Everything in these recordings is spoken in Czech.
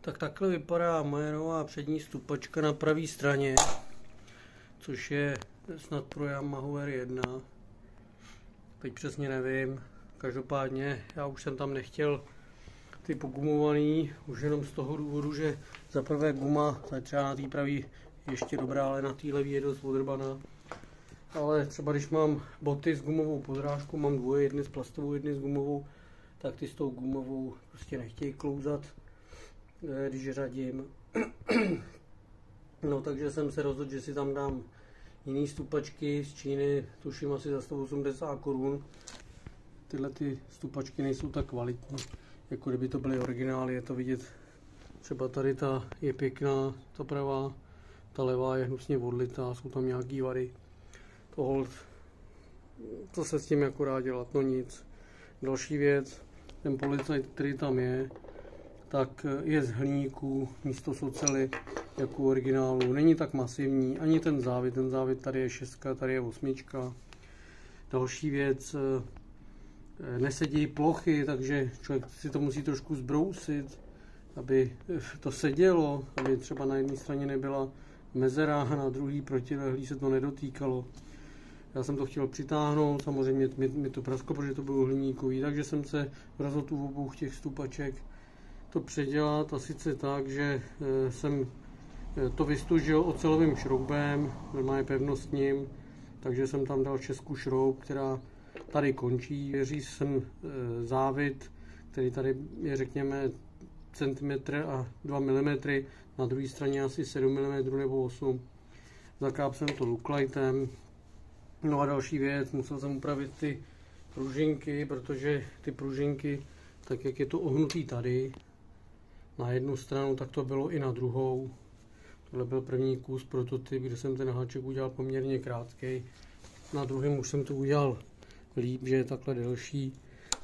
Tak takhle vypadá moje nová přední stupačka na pravé straně, což je snad pro Yamahu R1. Teď přesně nevím. Každopádně já už jsem tam nechtěl ty pogumovaný, už jenom z toho důvodu, že za prvé guma, ta je třeba na té pravý ještě dobrá, ale na té levý je dost odrbaná. Ale třeba když mám boty s gumovou podrážkou, mám dvoje, jedny s plastovou, jedny s gumovou, tak ty s tou gumovou prostě nechtějí klouzat, když řadím. No takže jsem se rozhodl, že si tam dám jiný stupačky z Číny, tuším asi za 180 korun. Tyhle ty stupačky nejsou tak kvalitní, jako kdyby to byly originály, je to vidět. Třeba tady ta je pěkná, ta pravá, ta levá je hnusně odlitá, jsou tam nějaký vady. To hold, co se s tím jako dá dělat, no nic. Další věc, ten policajt, který tam je, tak je z hliníku místo z oceli jako originálu. Není tak masivní, ani ten závit tady je 6, tady je 8. Další věc, nesedí plochy, takže člověk si to musí trošku zbrousit, aby to sedělo, aby třeba na jedné straně nebyla mezera a na druhý protilehlý se to nedotýkalo. Já jsem to chtěl přitáhnout, samozřejmě mi to prasklo, protože to bylo hliníkový, takže jsem se rozhodl u obou těch stupaček to předělat, a sice tak, že jsem to vystužil ocelovým šroubem, normálně pevnostním, takže jsem tam dal českou šroub, která tady končí. Věří jsem závit, který tady je řekněme centimetr a 2 mm, na druhé straně asi 7 mm nebo 8. Zakáp jsem to Looklightem. No a další věc, musel jsem upravit ty pružinky, protože ty pružinky, tak jak je to ohnutý tady na jednu stranu, tak to bylo i na druhou. Tohle byl první kus prototyp, kde jsem ten háček udělal poměrně krátký. Na druhém už jsem to udělal líp, že je takhle delší.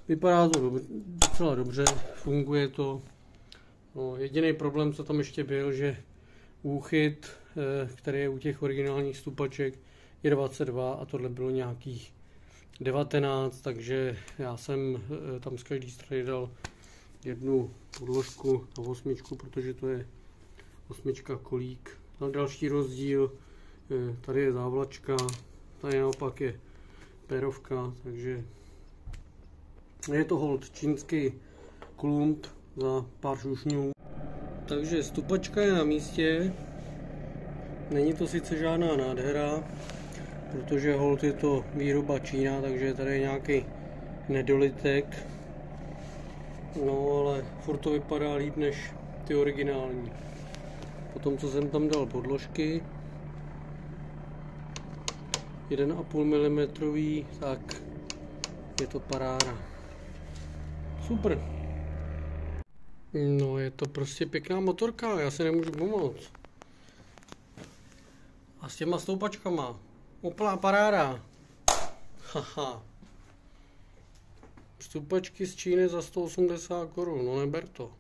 Vypadá to docela dobře, funguje to. No, jediný problém, co tam ještě byl, že úchyt, který je u těch originálních stupaček, je 22 a tohle bylo nějakých 19, takže já jsem tam z každé strany dal jednu podložku a 8, protože to je 8 kolík. Tam další rozdíl, tady je závlačka, tady naopak je pérovka, takže je to hold čínský klump za pár šušňů. Takže stupačka je na místě, není to sice žádná nádhera, protože hold je to výroba Čína, takže tady je nějaký nedolitek, no ale furt to vypadá líp než ty originální. Potom co jsem tam dal podložky 1,5 mm, tak je to paráda. Super. No je to prostě pěkná motorka, já si nemůžu pomoct. A s těma stoupačkama, úplná paráda. Haha. Stupačky z Číny za 180 korun, no neber to.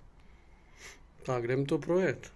Tak jdem to projet.